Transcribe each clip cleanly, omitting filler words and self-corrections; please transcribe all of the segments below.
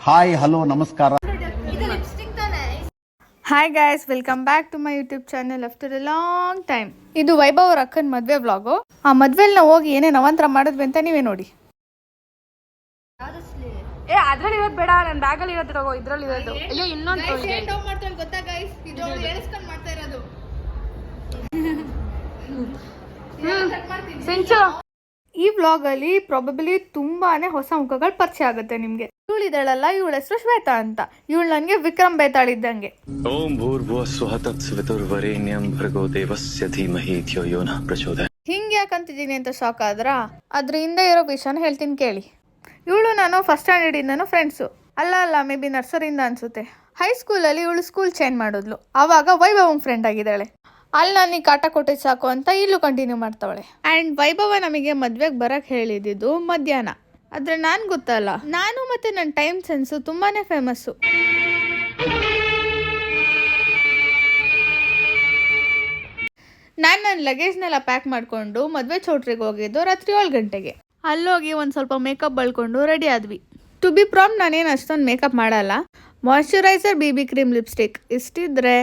Hi hello ನಮಸ್ಕಾರ. Hi guys, welcome back to my YouTube channel after a long time. ಇದು ವೈಭವ್ ಅವ್ರ ಅಕ್ಕನ ಮದುವೆ ವ್ಲಾಗು. ಆ ಮದ್ವೆಲಿ ನಾವು ಹೋಗಿ ಏನೇನು ಅವಾಂತರ ಮಾಡಿದ್ವಿ ಅಂತ ನೀವೇ ನೋಡಿ. ಅದ್ರಲ್ಲಿ ಇರೋದು ಬೇಡ, ನನ್ನ ಬ್ಯಾಗಲ್ಲಿ ಇರೋದು ತಗೋ. ಇದ್ರಲ್ಲಿ ಇರೋದು ಅಯ್ಯೋ ಇನ್ನೊಂದು ಗೊತ್ತಾ ಗೈಸ್, ಇದು ಎಣಿಸ್ಕೊಂಡು ಮಾಡ್ತಾ ಇರೋದು. ಈ ವ್ಲಾಗ್ ಅಲ್ಲಿ ಪ್ರಾಬಬ್ಲಿ ತುಂಬಾನೇ ಹೊಸ ಮುಖಗಳು ಪರಿಚಯ ಆಗುತ್ತೆ ನಿಮ್ಗೆ. ಇವಳಿದಳಲ್ಲ, ಇವಳ ಹೆಸರು ಶ್ವೇತಾ ಅಂತ. ಇವಳು ನನ್ಗೆ ವಿಕ್ರಮ್ ಬೇತಾಳ್ ಇದ್ದಂಗೆ. ಓಂ ಭೂರ್ಭುವಃ ಸ್ವಃ ತತ್ಸವಿತುರ್ವರೆಣ್ಯಂ ಭರ್ಗೋ ದೇವಸ್ಯ ಧೀಮಹಿ ಧಿಯೋ ಯೋ ನಃ ಪ್ರಚೋದಯಾತ್. ಹಿಂಗೆ ಯಾಕಂತಿದ್ದೀನಿ ಅಂತ ಶಾಕ್ ಆದ್ರ ಅದ್ರ ಹಿಂದೆ ಇರೋ ವಿಷಯನ ಹೇಳ್ತೀನಿ ಕೇಳಿ. ಇವಳು ನಾನು ಫಸ್ಟ್ ಸ್ಟ್ಯಾಂಡರ್ಡ್ ಇಂದನೂ ಫ್ರೆಂಡ್ಸು. ಅಲ್ಲ ಮೇ ಬಿ ನರ್ಸರಿಯಿಂದ ಅನ್ಸುತ್ತೆ. ಹೈಸ್ಕೂಲಲ್ಲಿ ಇವಳು ಸ್ಕೂಲ್ ಚೇಂಜ್ ಮಾಡಿದ್ಲು. ಆವಾಗ ವೈಭವ್ ಫ್ರೆಂಡ್ ಆಗಿದ್ದಾಳೆ. ಅಲ್ಲಿ ನನಗೆ ಕಾಟ ಕೊಟ್ಟಿದ್ದು ಸಾಕು ಅಂತ ಇಲ್ಲೂ ಕಂಟಿನ್ಯೂ ಮಾಡ್ತಾವಳೆ. ಆ್ಯಂಡ್ ವೈಭವ ನಮಗೆ ಮದ್ವೆಗೆ ಬರಕ್ಕೆ ಹೇಳಿದ್ದು ಮಧ್ಯಾಹ್ನ. ಆದರೆ ನಾನು ಗೊತ್ತಲ್ಲ, ನಾನು ಮತ್ತು ನನ್ನ ಟೈಮ್ ಸೆನ್ಸು ತುಂಬಾ ಫೇಮಸ್ಸು. ನಾನು ನನ್ನ ಲಗೇಜ್ನೆಲ್ಲ ಪ್ಯಾಕ್ ಮಾಡಿಕೊಂಡು ಮದುವೆ ಚೌಟ್ರಿಗೆ ಹೋಗಿದ್ದು ರಾತ್ರಿ 7 ಗಂಟೆಗೆ. ಅಲ್ಲೋಗಿ ಒಂದು ಸ್ವಲ್ಪ ಮೇಕಪ್ ಬಳ್ಕೊಂಡು ರೆಡಿ ಆದ್ವಿ. ಟು ಬಿ ಪ್ರಾಮ್ ನಾನೇನು ಅಷ್ಟೊಂದು ಮೇಕಪ್ ಮಾಡಲ್ಲ. ಮಾಯ್ಶ್ಚರೈಸರ್, BB ಕ್ರೀಮ್, ಲಿಪ್ಸ್ಟಿಕ್ ಇಷ್ಟಿದ್ರೆ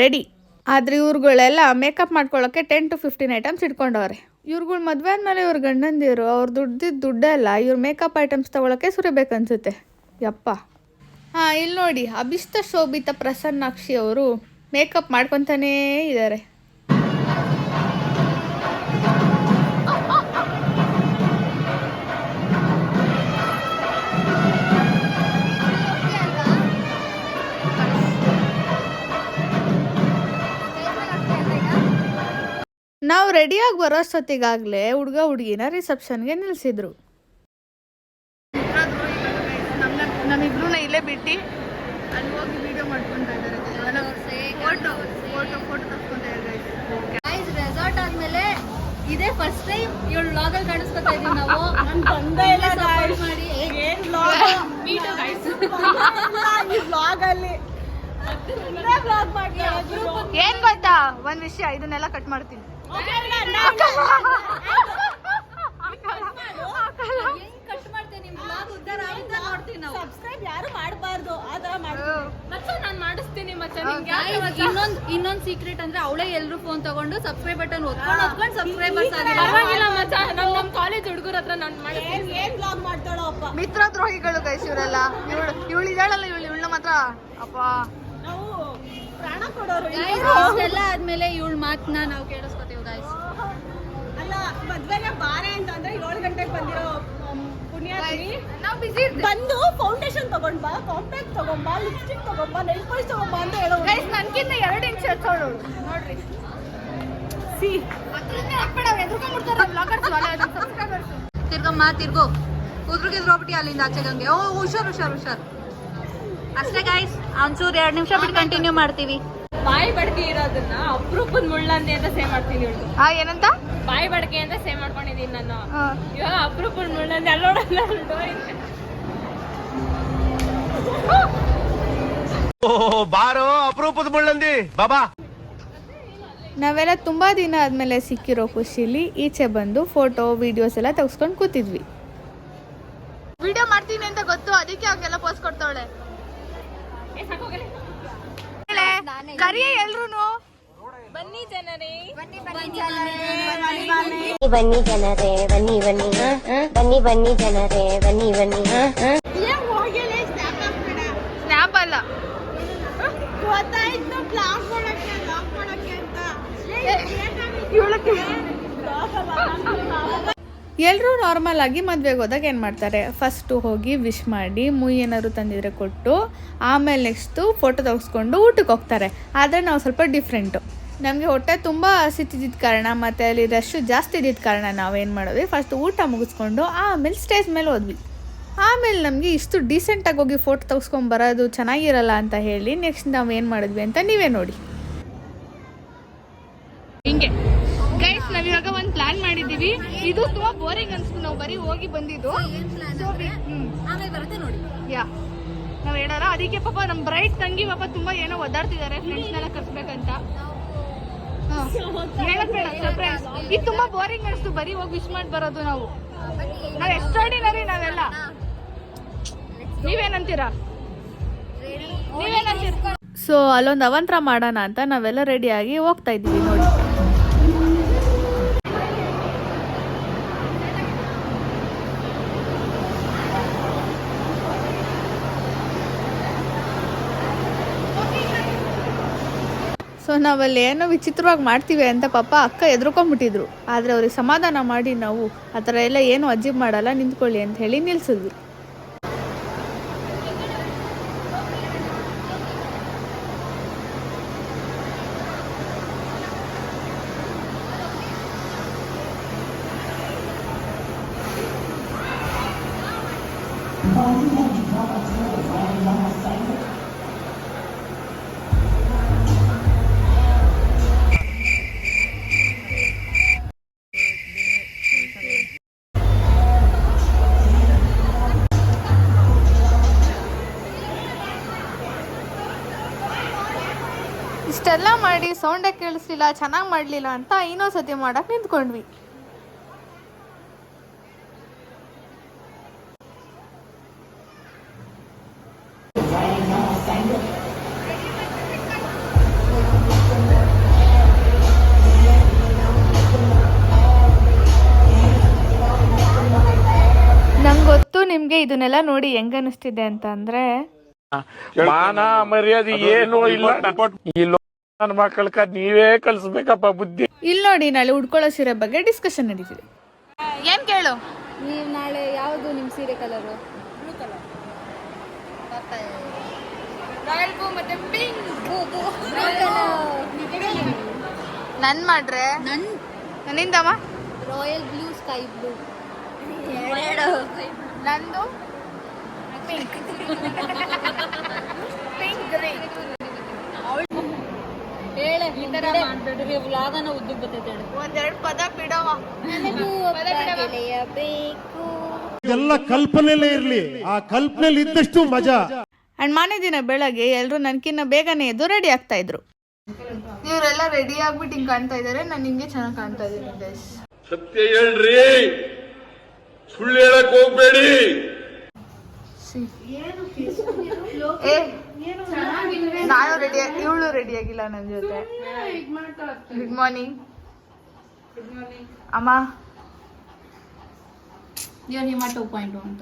ರೆಡಿ. ಆದರೆ ಇವ್ರುಗಳೆಲ್ಲ ಮೇಕಪ್ ಮಾಡ್ಕೊಳ್ಳೋಕ್ಕೆ 10 to 15 ಐಟಮ್ಸ್ ಇಟ್ಕೊಂಡವ್ರೆ. ಇವ್ರುಗಳು ಮದುವೆ ಆದಮೇಲೆ ಇವ್ರ ಗಂಡಂದಿರು ಅವ್ರು ದುಡ್ಡೆಲ್ಲ ಇವ್ರ ಮೇಕಪ್ ಐಟಮ್ಸ್ ತೊಗೊಳಕ್ಕೆ ಸುರಿಬೇಕನ್ಸುತ್ತೆ. ಯಪ್ಪ. ಇಲ್ಲಿ ನೋಡಿ, ಅಭಿಷ್ಟ ಶೋಭಿತ ಪ್ರಸನ್ನಾಕ್ಷಿ ಅವರು ಮೇಕಪ್ ಮಾಡ್ಕೊತಾನೇ ಇದ್ದಾರೆ. ನಾವು ರೆಡಿಯಾಗಿ ಬರೋಷ್ಟೊತ್ತಿಗಾಗಲೇ ಹುಡುಗ ಹುಡುಗಿನ ರಿಸೆಪ್ಷನ್ಗೆ ನಿಲ್ಲಿಸಿದ್ರು. ನಮ್ಮಿಬ್ರು ಇಲ್ಲೇ ಬಿಟ್ಟು ಅಲ್ಲಿ ಹೋಗಿ ವಿಡಿಯೋ ಮಾಡ್ಕೊತಾ ಇದ್ದಾರೆ. ಫೋಟೋ ತಕ್ಕೊಂತ ಇದ್ದಾರೆ. ರೆಸಾರ್ಟ್ ಆದ್ಮೇಲೆ ಇದೇ ಫಸ್ಟ್ ಟೈಮ್ ಇವಳು ವ್ಲಾಗಲ್ಲಿ ಕಾಣಿಸ್ಕೊತಾ ಇದೀವಿ ನಾವು. ಏನ್ ಗೊತ್ತಾ ಒಂದ್ ವಿಷಯ, ಇದನ್ನೆಲ್ಲ ಕಟ್ ಮಾಡ್ತೀನಿ. ಇನ್ನೊಂದ್ ಸೀಕ್ರೆಟ್ ಅಂದ್ರೆ ಅವಳೇ ಎಲ್ರು ಫೋನ್ ತಗೊಂಡು ಸಬ್ಸ್ಕ್ರೈಬ್ ಬಟನ್ ಒತ್ಕೊಂಡು ಸಬ್ಸ್ಕ್ರೈಬರ್ಸ್ ಕಾಲೇಜ್ ಹುಡುಗರ ಹತ್ರ ನಾನು ಮಾಡ್ತಾಳಪ್ಪ. ಮಿತ್ರ ದ್ರೋಹಿಗಳು ಗೈಸ್ ಇವರೆಲ್ಲ. ಇವಳು ಇದ್ದಾಳಲ್ಲ, ಇವಳನ್ನ ಮಾತ್ರ ಅಪ್ಪ ಪ್ರಾಣ ಕೊಡೋರು. ಎಲ್ಲ ಆದ್ಮೇಲೆ ಇವಳ ಮಾತನ್ನ ನಾವು ಕೇಳಿಸ್ಕೊತೀವಿ ಗೈಸ್. ಅಲ್ಲ, ಮದ್ವೆಗೆ ಬಾರೆ ಅಂತಂದ್ರೆ 7 ಗಂಟೆಗೆ ಬಂದಿರೋ ಬಂದು ಫೌಂಡೇಶನ್ ತಗೊಂಡ್ಬಾ, ಕಾಂಪ್ಯಾಕ್ಟ್ ತಗೊಂಬಾ, ಲಿಪ್ಸ್ಟಿಕ್ ತಗೊಂಬಾ, ನೈಲ್ ಪಾಲಿಶ್ ತಗೊಂಬಾ ಅಂತ ಹೇಳೋ. ಗೈಸ್ ನನ್ಕಿಂತ 2 ಇಂಚ್ ಹೆಚ್ಚೋಳು ನೋಡ್ರಿ. ತಿರ್ಗಮ್ಮ ತಿರ್ಗೋ, ಉದ್ರುಗಿದ್ರೋಗ್ಬಿಟ್ಟು ಅಲ್ಲಿಂದ ಆಚೆಗಂಗೆ. ಹುಷಾರ್ ಅಷ್ಟೇ ಗೈಸ್. ಒಂಚೂರು 2 ನಿಮಿಷ ಬಿಟ್ಟು ಕಂಟಿನ್ಯೂ ಮಾಡ್ತೀವಿ. ಬಾಯಿ ಬಡ್ಕೆ ಇರೋದನ್ನ ಅಪರೂಪದ ಮುಳ್ಳಂದಿ ಅಂತ ಸೇವ್ ಮಾಡ್ತೀನಿ. ಏನಂತ ಬಾಯಿ ಬಡ್ಕೆ ಅಂತ ಸೇವ್ ಮಾಡ್ಕೊಂಡಿದೀನಿ ನಾನು. ಇವಾಗ ಅಪರೂಪದ ಮುಳ್ಳಂದಿ ಅಲ್ಲೋಡಲ್ಲ. ಬಾರೋ ಅಪರೂಪದ ಮುಳ್ಳಂದಿ ಬಾಬಾ. ನಾವೆಲ್ಲ ತುಂಬಾ ದಿನ ಆದ್ಮೇಲೆ ಸಿಕ್ಕಿರೋ ಖುಷಿಲಿ ಈಚೆ ಬಂದು ಫೋಟೋ ವಿಡಿಯೋಸ್ ಎಲ್ಲ ತೆಗೆಸ್ಕೊಂಡು ಕೂತಿದ್ವಿ. ವಿಡಿಯೋ ಮಾಡ್ತೀನಿ ಅಂತ ಗೊತ್ತು, ಅದಕ್ಕೆ ಅವಾಗೆಲ್ಲ ಪೋಸ್ಟ್ ಕೊಡ್ತಾವಳೆ. ಕರಿಯ ಎಲ್ರು ಬನ್ನಿ ಜನರೇ, ಬನ್ನಿ ಜನರೇ, ಬನ್ನಿ ಜನರೇ, ಬನ್ನಿ. ಸ್ನ್ಯಾಪ್ ಅಲ್ಲ, ಗೊತ್ತಾಯ್ತು ಬ್ಲಾಗ್ ಮಾಡಕ್ಕೆ ಅಂತ. ಎಲ್ಲರೂ ನಾರ್ಮಲ್ ಆಗಿ ಮದುವೆಗೆ ಹೋದಾಗ ಏನು ಮಾಡ್ತಾರೆ, ಫಸ್ಟು ಹೋಗಿ ವಿಶ್ ಮಾಡಿ ಮುಯಿ ಏನಾದ್ರು ತಂದಿದ್ರೆ ಕೊಟ್ಟು ಆಮೇಲೆ ನೆಕ್ಸ್ಟು ಫೋಟೋ ತೆಗೆಸ್ಕೊಂಡು ಊಟಕ್ಕೆ ಹೋಗ್ತಾರೆ. ಆದರೆ ನಾವು ಸ್ವಲ್ಪ ಡಿಫ್ರೆಂಟು. ನಮಗೆ ಹೊಟ್ಟೆ ತುಂಬ ಹಸಿತಿದ್ದ ಕಾರಣ ಮತ್ತು ಅಲ್ಲಿ ರಶ್ ಜಾಸ್ತಿ ಇದ್ದಿದ್ದ ಕಾರಣ ನಾವೇನು ಮಾಡಿದ್ವಿ, ಫಸ್ಟ್ ಊಟ ಮುಗಿಸ್ಕೊಂಡು ಆಮೇಲೆ ಸ್ಟೇಜ್ ಮೇಲೆ ಹೋದ್ವಿ. ಆಮೇಲೆ ನಮಗೆ ಇಷ್ಟು ಡೀಸೆಂಟಾಗಿ ಹೋಗಿ ಫೋಟೋ ತೆಗೆಸ್ಕೊಂಬರೋದು ಚೆನ್ನಾಗಿರಲ್ಲ ಅಂತ ಹೇಳಿ ನೆಕ್ಸ್ಟ್ ನಾವು ಏನು ಮಾಡಿದ್ವಿ ಅಂತ ನೀವೇ ನೋಡಿ. ಹಿಂಗೆ ಗೈಸ್, ನಾವಿವಾಗ ಒಂದು ಪ್ಲಾನ್ ಮಾಡಿದ್ದೀವಿ. ಇದು ತುಂಬ ಬೋರಿಂಗ್ ಅನ್ಸ್ತು, ನಾವು ಬರೀ ಹೋಗಿ ಬಂದಿದ್ದು. ಯಾ ನಾವು ಹೇಳಾರ ಅದಕ್ಕೆ ಪಾಪ ನಮ್ಮ ಬ್ರೈಟ್ ತಂಗಿ ಪಾಪ ತುಂಬ ಏನೋ ಒದ್ದಾಡ್ತಿದ್ದಾರೆ ಫ್ರೆಂಡ್ಸ್ನೆಲ್ಲ ಕರ್ಸ್ಬೇಕಂತ. ಹೇಳಕ್ ಬೇಡ, ಸರ್ಪ್ರೈಸ್. ಇದು ತುಂಬ ಬೋರಿಂಗ್ ಅನಿಸ್ತು, ಬರೀ ಹೋಗಿ ವಿಶ್ ಮಾಡಿ ಬರೋದು. ನಾವು ಎಕ್ಸ್ಟ್ರಾರ್ಡಿನರಿ ನಾವೆಲ್ಲ. ನೀವೇನಂತೀರಾ? ಸೊ ಅಲ್ಲೊಂದು ಅವಂತರ ಮಾಡೋಣ ಅಂತ ನಾವೆಲ್ಲ ರೆಡಿಯಾಗಿ ಹೋಗ್ತಾ ಇದ್ದೀವಿ ನೋಡಿ. ಸೊ ನಾವಲ್ಲಿ ಏನೋ ವಿಚಿತ್ರವಾಗಿ ಮಾಡ್ತೀವಿ ಅಂತ ಪಾಪ ಅಕ್ಕ ಎದ್ರುಕೊಂಡ್ಬಿಟ್ಟಿದ್ರು. ಆದರೆ ಅವ್ರಿಗೆ ಸಮಾಧಾನ ಮಾಡಿ ನಾವು ಆ ಥರ ಎಲ್ಲ ಏನು ಅಜ್ಜಿಬ್ ಮಾಡಲ್ಲ, ನಿಂತ್ಕೊಳ್ಳಿ ಅಂತ ಹೇಳಿ ನಿಲ್ಸಿದ್ವಿ. ಇಷ್ಟೆಲ್ಲ ಮಾಡಿ ಸೌಂಡೇ ಕೇಳಿಸ್ಲಿಲ್ಲ, ಚೆನ್ನಾಗಿ ಮಾಡಲಿಲ್ಲ ಅಂತ ಇನ್ನೊಂದು ಸತಿ ಮಾಡಕ್ಕೆ ನಿಂತ್ಕೊಂಡ್ವಿ. ನಂಗೆ ಗೊತ್ತು ನಿಮಗೆ ಇದನ್ನೆಲ್ಲ ನೋಡಿ ಹೆಂಗ ಅನಿಸ್ತಿದೆ ಅಂತ ಅಂದ್ರೆ, ಮಾನ ಮರ್ಯಾದೆ ಏನು ಇಲ್ಲ. ನನ್ನ ಮಕ್ಕಳಕ ನೀವೇ ಕಲ್ಸ್ಬೇಕಪ್ಪ ಬುದ್ಧಿ. ಇಲ್ಲಿ ನೋಡಿ ನಾಳೆ ಉಡ್ಕೊಳ್ಳೋ ಸೀರೆ ಬಗ್ಗೆ ಡಿಸ್ಕಷನ್ ನಡೀತಿದೆ. ಏನ್ ಕೇಳು? ನೀವು ನಾಳೆ ಯಾವುದು ನಿಮ್ಮ ಸೀರೆ ಕಲರು? ನನ್ ಮಾಡ್ರೆ ನನ್ನಿಂದಮ್ಮ ರಾಯಲ್ ಬ್ಲೂ, ಸ್ಕೈ ಬ್ಲೂ. ನಂದು ಒಂದೆರಡು ಪದ ಬಿಡವ. ಎಲ್ಲ ಕಲ್ಪನೆಯಲ್ಲೇ ಇರ್ಲಿ, ಆ ಕಲ್ಪನೆಯಲ್ಲಿ ಇದ್ದಷ್ಟು ಮಜಾ. ಅಂಡ್ ಮಾನೇ ದಿನ ಬೆಳಗ್ಗೆ ಎಲ್ಲರೂ ನನ್ಕಿನ್ನ ಬೇಗನೆ ಎದ್ದು ರೆಡಿ ಆಗ್ತಾ ಇದ್ರು. ಇವರೆಲ್ಲ ರೆಡಿ ಆಗ್ಬಿಟ್ಟು ಹಿಂಗ್ ಕಾಣ್ತಾ ಇದಾರೆ, ನಾನು ಹಿಂಗೆ ಚೆನ್ನಾಗಿ ಕಾಣ್ತಾ ಇದ್ದೀನಿ ಗೈಸ್. ಸತ್ಯ ಹೇಳ್ರಿ, ಸುಳ್ಳು ಹೇಳಕ್ ಹೋಗ್ಬೇಡಿ. ನಾನು ರೆಡಿ, ಇವಳು ರೆಡಿ ಆಗಿಲ್ಲ ನನ್ನ ಜೊತೆ. ಗುಡ್ ಮಾರ್ನಿಂಗ್ ಅಮ್ಮ. ಇವ್ರ ಹಿಮಾ 2.0 ಅಂತ,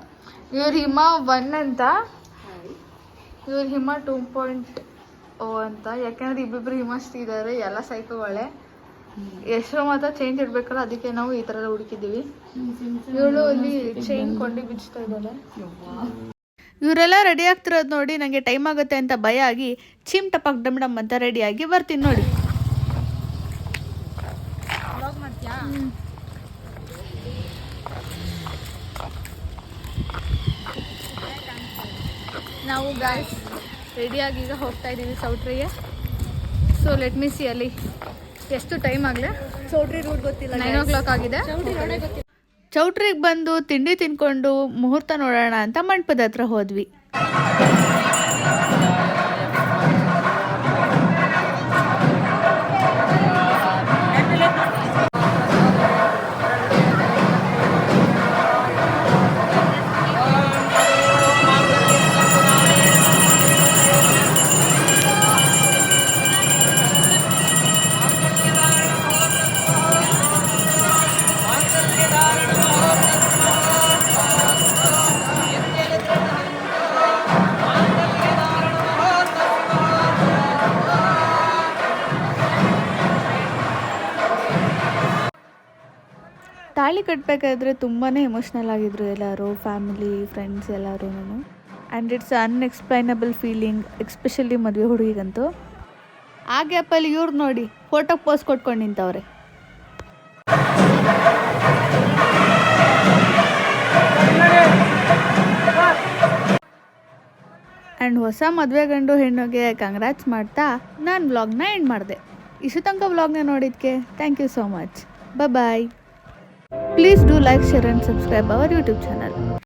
ಇವ್ರ ಹಿಮಾ 1 ಅಂತ, ಇವ್ರ ಹಿಮಾ 2.0 ಅಂತ. ಯಾಕಂದ್ರೆ ಇಬ್ಬಿಬ್ರು ಹಿಮಸ್ತಿ ಇದ್ದಾರೆ, ಎಲ್ಲ ಸೈಕೋಗಳೇ. ಎಷ್ಟೋ ಮಾತ್ರ ಚೇಂಜ್ ಇಡ್ಬೇಕಲ್ಲ, ಅದಕ್ಕೆ ನಾವು ಈ ತರ ಹುಡುಕಿದ್ದೀವಿ. ಇವಳು ಅಲ್ಲಿ ಚೈನ್ ಕೊಂಡು ಬಿಚ್ತಾ ಇದ್ದಾಳೆ. ಇವರೆಲ್ಲ ರೆಡಿ ಆಗ್ತಿರೋದು ನೋಡಿ ನನಗೆ ಟೈಮ್ ಆಗುತ್ತೆ ಅಂತ ಭಯ ಆಗಿ ಚಿಮ್ ಟಪಕ್ ಡಮ್ ಡಮ್ ಅಂತ ರೆಡಿಯಾಗಿ ಬರ್ತೀನಿ ನೋಡಿ. ನಾವು ಗಾಯ್ಸ್ ರೆಡಿಯಾಗಿ ಈಗ ಹೋಗ್ತಾ ಇದ್ದೀವಿ ಚೌಟ್ರಿಗೆ. ಸೊ ಲೆಟ್ ಮಿ ಸಿ ಅಲ್ಲಿ ಎಷ್ಟು ಟೈಮ್ ಆಗಲಿ. ಚೌಟ್ರಿ ರೂಟ್ ಗೊತ್ತಿಲ್ಲ, 9 o'clock ಆಗಿದೆ. ಚೌಟ್ರಿಗೆ ಬಂದು ತಿಂಡಿ ತಿನ್ಕೊಂಡು ಮುಹೂರ್ತ ನೋಡೋಣ ಅಂತ ಮಂಟಪದ ಹತ್ರ ಹೋದ್ವಿ. ತಾಳಿ ಕಟ್ಟಬೇಕಾದ್ರೆ ತುಂಬಾ ಎಮೋಷ್ನಲ್ ಆಗಿದ್ರು ಎಲ್ಲರೂ, ಫ್ಯಾಮಿಲಿ ಫ್ರೆಂಡ್ಸ್ ಎಲ್ಲರೂ. ಆ್ಯಂಡ್ ಇಟ್ಸ್ ಅನ್ಎಕ್ಸ್ಪ್ಲೈನಬಲ್ ಫೀಲಿಂಗ್, ಎಸ್ಪೆಷಲಿ ಮದುವೆ ಹುಡುಗಿಗಂತೂ. ಆ ಗ್ಯಾಪಲ್ಲಿ ಇವ್ರು ನೋಡಿ ಫೋಟೋಗೆ ಪೋಸ್ ಕೊಟ್ಕೊಂಡು ನಿಂತವ್ರೆ. ಆ್ಯಂಡ್ ಹೊಸ ಮದುವೆ ಗಂಡು ಹೆಣ್ಣಿಗೆ ಕಂಗ್ರಾಟ್ಸ್ ಮಾಡ್ತಾ ನಾನು ವ್ಲಾಗ್ನ ಎಂಡ್ ಮಾಡಿದೆ. ಇಷ್ಟು ತನಕ ವ್ಲಾಗ್ನ ನೋಡಿದ್ದಕ್ಕೆ thank you so much. Bye. Please do like, share and subscribe our YouTube channel.